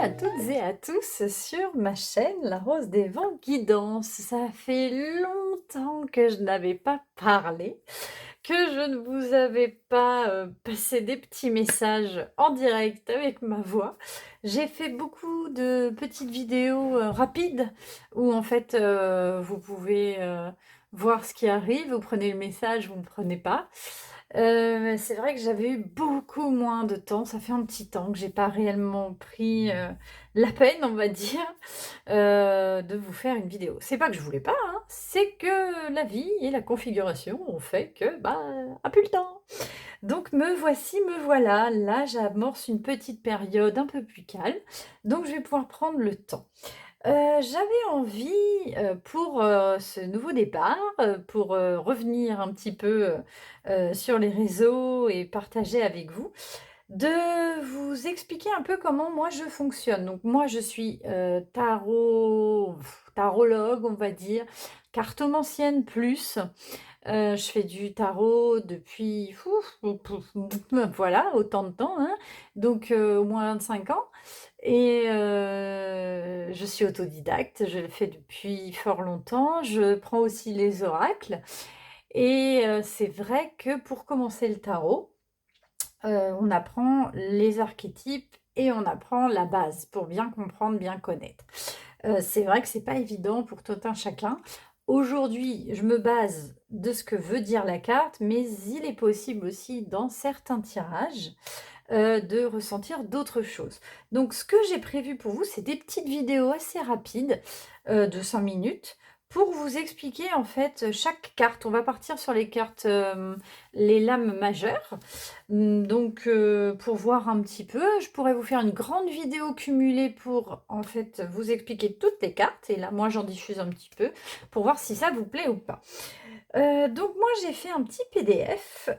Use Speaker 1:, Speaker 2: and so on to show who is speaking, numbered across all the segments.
Speaker 1: à toutes et à tous sur ma chaîne La Rose des Vents Guidance. Ça fait longtemps que je n'avais pas parlé, que je ne vous avais pas passé des petits messages en direct avec ma voix. J'ai fait beaucoup de petites vidéos rapides où en fait vous pouvez voir ce qui arrive, vous prenez le message, vous ne prenez pas. C'est vrai que j'avais eu beaucoup moins de temps. Ça fait un petit temps que j'ai pas réellement pris, la peine, on va dire, de vous faire une vidéo. C'est pas que je voulais pas, hein, c'est que la vie et la configuration ont fait que, bah, a plus le temps. Donc me voici, me voilà. Là, j'amorce une petite période un peu plus calme, donc je vais pouvoir prendre le temps. J'avais envie, pour, ce nouveau départ, pour, revenir un petit peu, sur les réseaux et partager avec vous, de vous expliquer un peu comment moi je fonctionne. Donc moi je suis, tarologue on va dire, cartomancienne plus. Je fais du tarot depuis voilà autant de temps, hein, donc au moins 25 ans et je suis autodidacte, je le fais depuis fort longtemps. Je prends aussi les oracles et c'est vrai que pour commencer le tarot, on apprend les archétypes et on apprend la base pour bien comprendre, bien connaître. C'est vrai que c'est pas évident pour tout un chacun. Aujourd'hui, je me base de ce que veut dire la carte, mais il est possible aussi dans certains tirages, de ressentir d'autres choses. Donc ce que j'ai prévu pour vous, c'est des petites vidéos assez rapides, de 5 minutes pour vous expliquer en fait, chaque carte. On va partir sur les cartes, les lames majeures. Donc pour voir un petit peu, je pourrais vous faire une grande vidéo cumulée pour en fait vous expliquer toutes les cartes et là moi j'en diffuse un petit peu pour voir si ça vous plaît ou pas. Donc moi j'ai fait un petit PDF,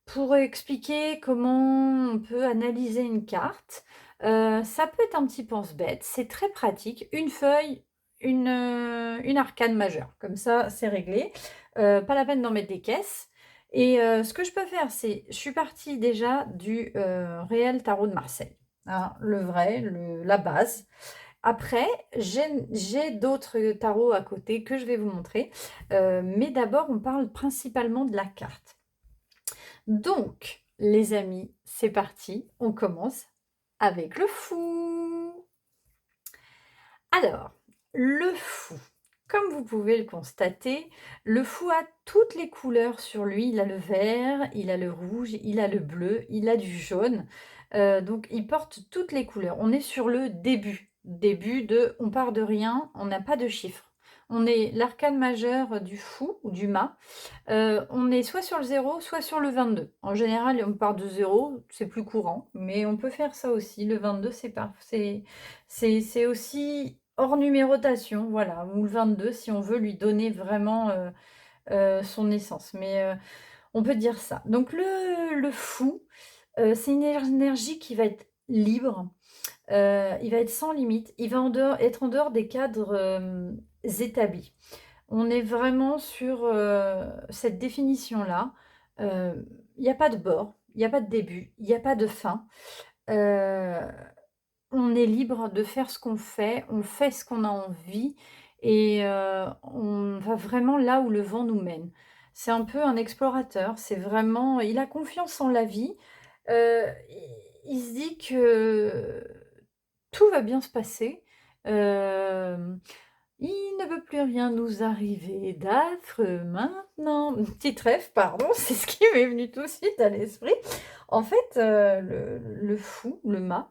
Speaker 1: pour expliquer comment on peut analyser une carte. Ça peut être un petit pense-bête, c'est très pratique. Une feuille, une arcane majeure, comme ça c'est réglé. Pas la peine d'en mettre des caisses et ce que je peux faire, c'est je suis partie déjà du, réel tarot de Marseille, hein, le vrai, la base. Après, j'ai d'autres tarots à côté que je vais vous montrer, mais d'abord on parle principalement de la carte. Donc, les amis, c'est parti, on commence avec le fou. Alors, le fou, comme vous pouvez le constater, le fou a toutes les couleurs sur lui. Il a le vert, il a le rouge, il a le bleu, il a du jaune. Donc il porte toutes les couleurs. On est sur le début. Début de on part de rien, on n'a pas de chiffres. On est l'arcane majeur du fou ou du mât. On est soit sur le 0, soit sur le 22. En général, on part de 0, c'est plus courant, mais on peut faire ça aussi. Le 22, c'est aussi hors numérotation, voilà, ou le 22 si on veut lui donner vraiment, son essence, mais on peut dire ça. Donc le fou, c'est une énergie qui va être libre, il va être sans limite, il va être en dehors des cadres, établis. On est vraiment sur, cette définition-là. Il y a pas de bord, il y a pas de début, il y a pas de fin. Heu, on est libre de faire ce qu'on fait, on fait ce qu'on a envie et on va vraiment là où le vent nous mène. C'est un peu un explorateur, c'est vraiment il a confiance en la vie, il se dit que tout va bien se passer. Hem Il ne peut plus rien nous arriver d'affreux maintenant. Petite rêve, pardon, c'est ce qui m'est venu tout de suite à l'esprit. En fait, le fou, le mât,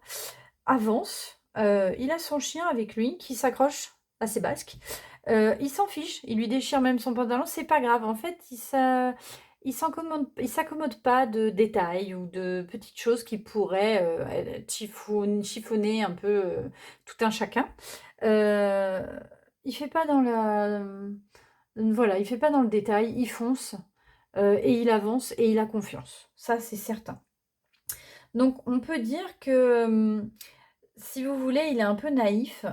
Speaker 1: avance, il a son chien avec lui qui s'accroche à ses basques. Il s'en fiche, il lui déchire même son pantalon, c'est pas grave. En fait, il s'accommode pas de détails ou de petites choses qui pourraient, chiffonner un peu, tout un chacun. Heu, il fait pas dans voilà, il fait pas dans le détail, il fonce, et il avance et il a confiance. Ça, c'est certain. Donc on peut dire que, Si vous voulez, il est un peu naïf,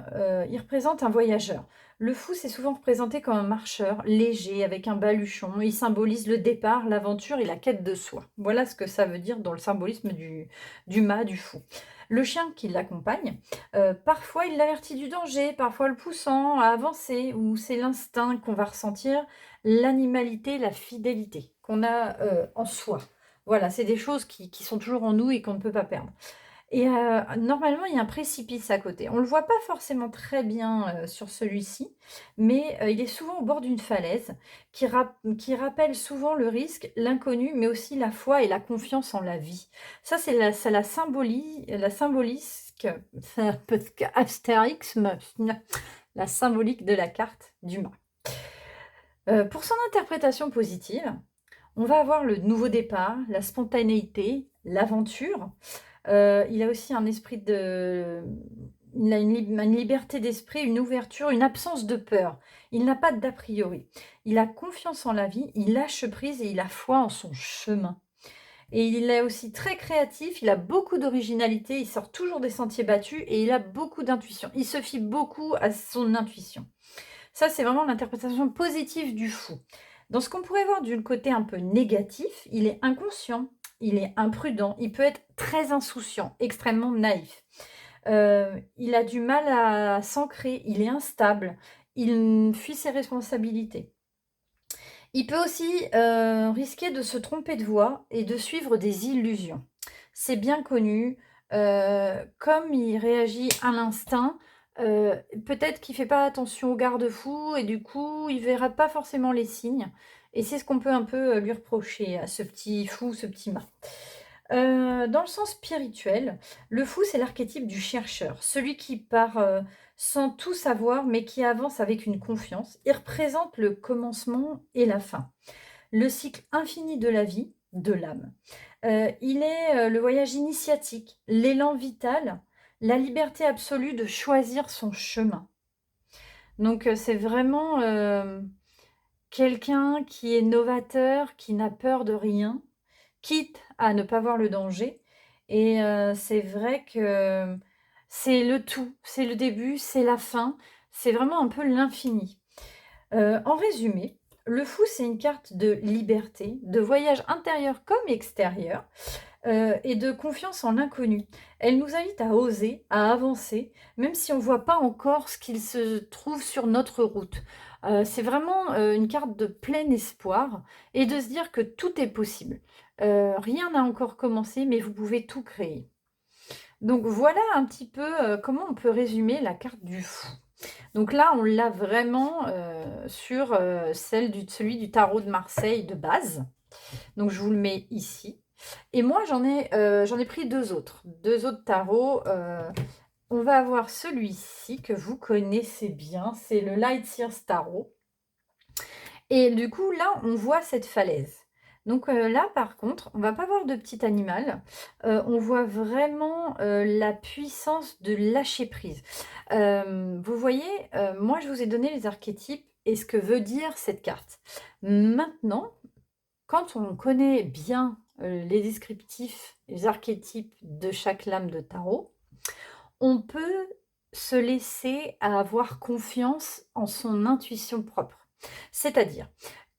Speaker 1: il représente un voyageur. Le fou, c'est souvent représenté comme un marcheur, léger, avec un baluchon. Il symbolise le départ, l'aventure et la quête de soi. Voilà ce que ça veut dire dans le symbolisme du mât, du fou. Le chien qui l'accompagne, parfois il l'avertit du danger, parfois le poussant à avancer, ou c'est l'instinct qu'on va ressentir, l'animalité, la fidélité qu'on a, en soi. Voilà, c'est des choses qui sont toujours en nous et qu'on ne peut pas perdre. Et normalement, il y a un précipice à côté. On ne le voit pas forcément très bien, sur celui-ci, mais il est souvent au bord d'une falaise qui rappelle souvent le risque, l'inconnu, mais aussi la foi et la confiance en la vie. Ça, c'est la symbolisque c'est un peu Astérix, mais la symbolique de la carte du mât. Pour son interprétation positive, on va avoir le nouveau départ, la spontanéité, l'aventure. Il a aussi un esprit de il a une liberté d'esprit, une ouverture, une absence de peur. Il n'a pas d'a priori. Il a confiance en la vie, il lâche prise et il a foi en son chemin. Et il est aussi très créatif, il a beaucoup d'originalité, il sort toujours des sentiers battus et il a beaucoup d'intuition. Il se fie beaucoup à son intuition. Ça, c'est vraiment l'interprétation positive du fou. Dans ce qu'on pourrait voir du côté un peu négatif, il est inconscient, il est imprudent, il peut être très insouciant, extrêmement naïf. Il a du mal à s'ancrer, il est instable, il fuit ses responsabilités. Il peut aussi risquer de se tromper de voie et de suivre des illusions. C'est bien connu, comme il réagit à l'instinct, peut-être qu'il fait pas attention aux garde-fous et du coup, il verra pas forcément les signes et c'est ce qu'on peut un peu, lui reprocher à ce petit fou, ce petit mât. Dans le sens spirituel, le fou, c'est l'archétype du chercheur, celui qui part, sans tout savoir, mais qui avance avec une confiance. Il représente le commencement et la fin, le cycle infini de la vie, de l'âme. Il est, le voyage initiatique, l'élan vital, la liberté absolue de choisir son chemin. Donc, c'est vraiment, quelqu'un qui est novateur, qui n'a peur de rien, quitte à ne pas voir le danger et c'est vrai que c'est le tout, c'est le début, c'est la fin, c'est vraiment un peu l'infini. En résumé, le fou, c'est une carte de liberté, de voyage intérieur comme extérieur, et de confiance en l'inconnu. Elle nous invite à oser, à avancer, même si on ne voit pas encore ce qu'il se trouve sur notre route. C'est vraiment, une carte de plein espoir et de se dire que tout est possible. Rien n'a encore commencé, mais vous pouvez tout créer. Donc voilà un petit peu, comment on peut résumer la carte du fou. Donc là, on l'a vraiment, sur, celui du tarot de Marseille de base. Donc je vous le mets ici. Et moi, j'en ai pris 2 autres. 2 autres tarots, on va avoir celui-ci que vous connaissez bien, c'est le Lightyear's Tarot et du coup, là, on voit cette falaise. Donc là, par contre, on va pas voir de petit animal, on voit vraiment, la puissance de lâcher prise. Vous voyez, moi, je vous ai donné les archétypes et ce que veut dire cette carte. Maintenant, quand on connaît bien, les descriptifs, les archétypes de chaque lame de tarot, on peut se laisser à avoir confiance en son intuition propre. C'est-à-dire,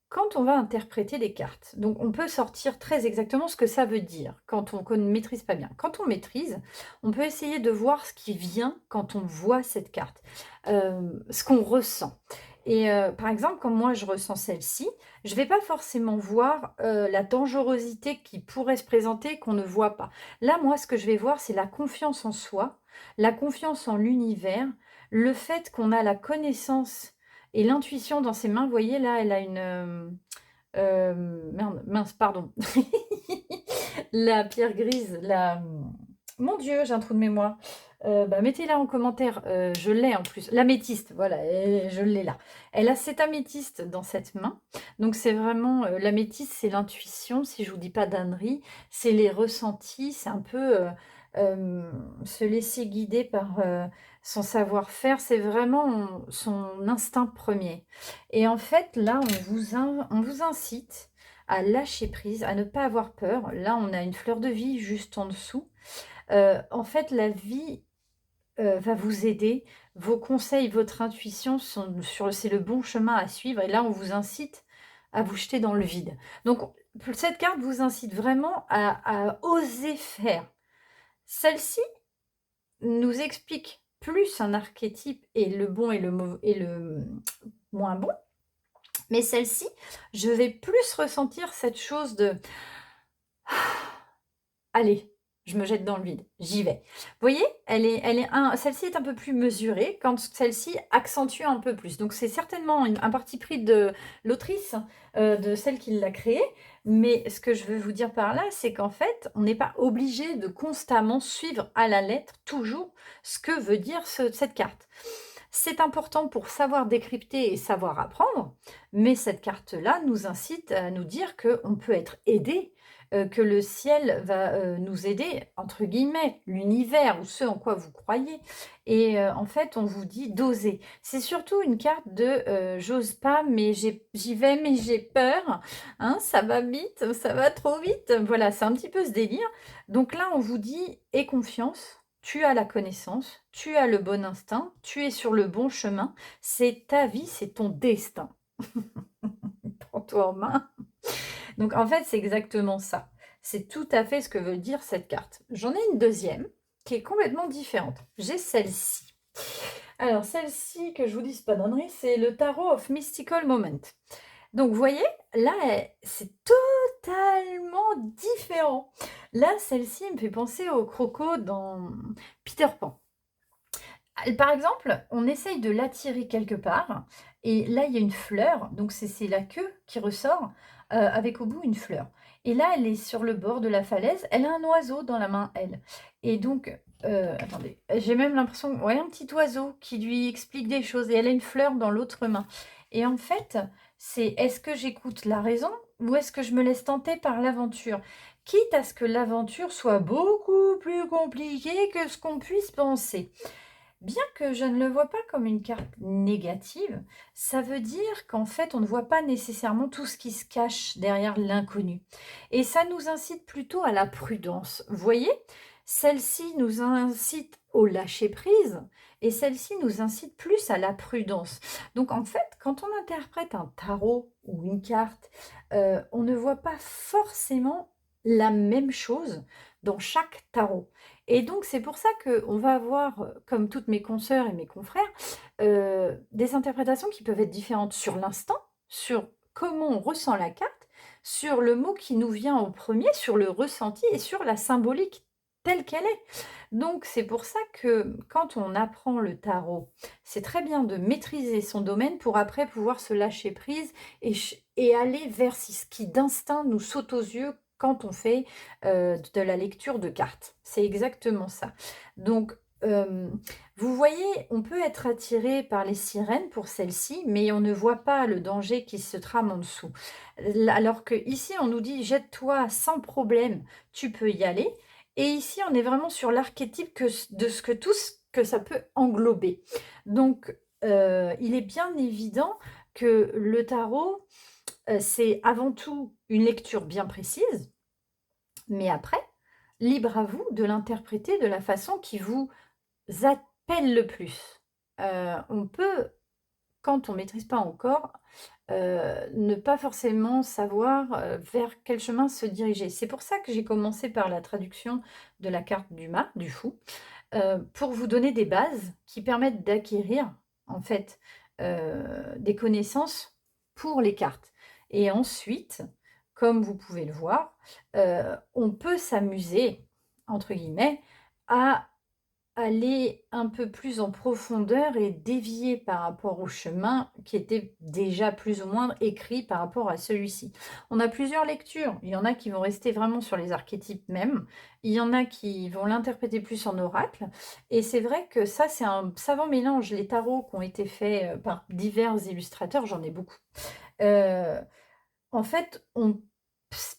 Speaker 1: quand on va interpréter des cartes, donc on peut sortir très exactement ce que ça veut dire quand on ne maîtrise pas bien. Quand on maîtrise, on peut essayer de voir ce qui vient quand on voit cette carte, ce qu'on ressent. Et par exemple, quand moi je ressens celle-ci, je ne vais pas forcément voir la dangerosité qui pourrait se présenter qu'on ne voit pas. Là, moi, ce que je vais voir, c'est la confiance en soi, la confiance en l'univers, le fait qu'on a la connaissance et l'intuition dans ses mains. Vous voyez là, elle a une, merde, mince, pardon. La pierre grise, mon Dieu, j'ai un trou de mémoire. Bah, mettez-la en commentaire, je l'ai en plus. L'améthyste, voilà, je l'ai là. Elle a cet améthyste dans cette main. Donc c'est vraiment, l'améthyste, c'est l'intuition, si je vous dis pas d'ânerie. C'est les ressentis, c'est un peu, se laisser guider par, son savoir-faire. C'est vraiment son instinct premier. Et en fait, là, on vous incite à lâcher prise, à ne pas avoir peur. Là, on a une fleur de vie juste en dessous. En fait, la vie va vous aider. Vos conseils, votre intuition c'est le bon chemin à suivre et là, on vous incite à vous jeter dans le vide. Donc cette carte vous incite vraiment à oser faire. Celle-ci nous explique plus un archétype et le bon et le mauvais et le, moins bon, mais celle-ci, je vais plus ressentir cette chose de: «Allez, je me jette dans le vide, j'y vais». Vous voyez? Elle est celle-ci est un peu plus mesurée, quand celle-ci accentue un peu plus. Donc c'est certainement un parti pris de l'autrice, de celle qui l'a créée. Mais ce que je veux vous dire par là, c'est qu'en fait, on n'est pas obligé de constamment suivre à la lettre, toujours, ce que veut dire cette carte. C'est important pour savoir décrypter et savoir apprendre, mais cette carte-là nous incite à nous dire qu'on peut être aidé, que le ciel va, nous aider, entre guillemets, l'univers ou ce en quoi vous croyez et en fait, on vous dit d'oser. C'est surtout une carte de, j'ose pas, mais j'y vais, mais j'ai peur, hein, ça va vite, ça va trop vite. Voilà, c'est un petit peu ce délire. Donc là, on vous dit: «Aie confiance, tu as la connaissance, tu as le bon instinct, tu es sur le bon chemin, c'est ta vie, c'est ton destin. Prends-toi en main». Donc en fait, c'est exactement ça. C'est tout à fait ce que veut dire cette carte. J'en ai une deuxième qui est complètement différente. J'ai celle-ci. Alors celle-ci, que je vous dise pas d'enneries, c'est le Tarot of Mystical Moment. Donc vous voyez, là, c'est totalement différent. Là, celle-ci me fait penser au croco dans Peter Pan. Par exemple, on essaye de l'attirer quelque part et là, il y a une fleur, donc c'est la queue qui ressort, avec au bout une fleur et là, elle est sur le bord de la falaise, elle a un oiseau dans la main, elle et donc attendez, j'ai même l'impression ouais, un petit oiseau qui lui explique des choses et elle a une fleur dans l'autre main et en fait, c'est est-ce que j'écoute la raison ou est-ce que je me laisse tenter par l'aventure? Quitte à ce que l'aventure soit beaucoup plus compliquée que ce qu'on puisse penser. Bien que je ne le vois pas comme une carte négative, ça veut dire qu'en fait, on ne voit pas nécessairement tout ce qui se cache derrière l'inconnu. Et ça nous incite plutôt à la prudence. Vous voyez, celle-ci nous incite au lâcher-prise et celle-ci nous incite plus à la prudence. Donc en fait, quand on interprète un tarot ou une carte, on ne voit pas forcément la même chose dans chaque tarot. Et donc c'est pour ça qu'on va avoir, comme toutes mes consoeurs et mes confrères, des interprétations qui peuvent être différentes sur l'instant, sur comment on ressent la carte, sur le mot qui nous vient au premier, sur le ressenti et sur la symbolique telle qu'elle est. Donc c'est pour ça que quand on apprend le tarot, c'est très bien de maîtriser son domaine pour après pouvoir se lâcher prise et aller vers ce qui d'instinct nous saute aux yeux quand on fait de la lecture de cartes. C'est exactement ça. Donc, vous voyez, on peut être attiré par les sirènes pour celle-ci, mais on ne voit pas le danger qui se trame en dessous. Alors qu'ici, on nous dit: «Jette-toi sans problème, tu peux y aller» et ici, on est vraiment sur l'archétype de ce que tout ce que ça peut englober. Donc, il est bien évident que le tarot, c'est avant tout une lecture bien précise, mais après, libre à vous de l'interpréter de la façon qui vous appelle le plus. On peut, quand on maîtrise pas encore, ne pas forcément savoir, vers quel chemin se diriger. C'est pour ça que j'ai commencé par la traduction de la carte du mât, du fou, pour vous donner des bases qui permettent d'acquérir, en fait, des connaissances pour les cartes et ensuite, comme vous pouvez le voir, on peut «s'amuser» entre guillemets à aller un peu plus en profondeur et dévier par rapport au chemin qui était déjà plus ou moins écrit par rapport à celui-ci. On a plusieurs lectures. Il y en a qui vont rester vraiment sur les archétypes même. Il y en a qui vont l'interpréter plus en oracle. Et c'est vrai que ça, c'est un savant mélange. Les tarots qui ont été faits par divers illustrateurs, j'en ai beaucoup. Euh, En fait, on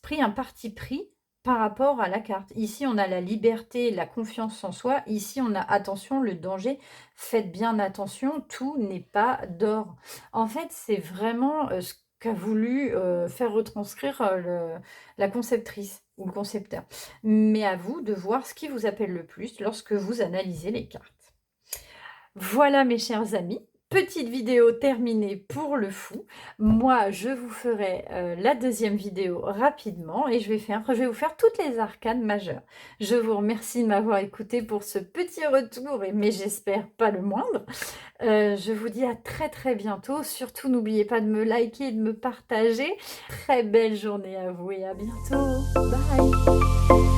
Speaker 1: pris un parti pris par rapport à la carte. Ici, on a la liberté, la confiance en soi. Ici, on a attention, le danger. Faites bien attention, tout n'est pas d'or. En fait, c'est vraiment ce qu'a voulu faire retranscrire la conceptrice ou le concepteur. Mais à vous de voir ce qui vous appelle le plus lorsque vous analysez les cartes. Voilà mes chers amis, petite vidéo terminée pour le fou. Moi, je vous ferai, la deuxième vidéo rapidement et je vais vous faire toutes les arcanes majeures. Je vous remercie de m'avoir écouté pour ce petit retour mais j'espère pas le moindre. Je vous dis à très, très bientôt. Surtout n'oubliez pas de me liker et de me partager. Très belle journée à vous et à bientôt. Bye.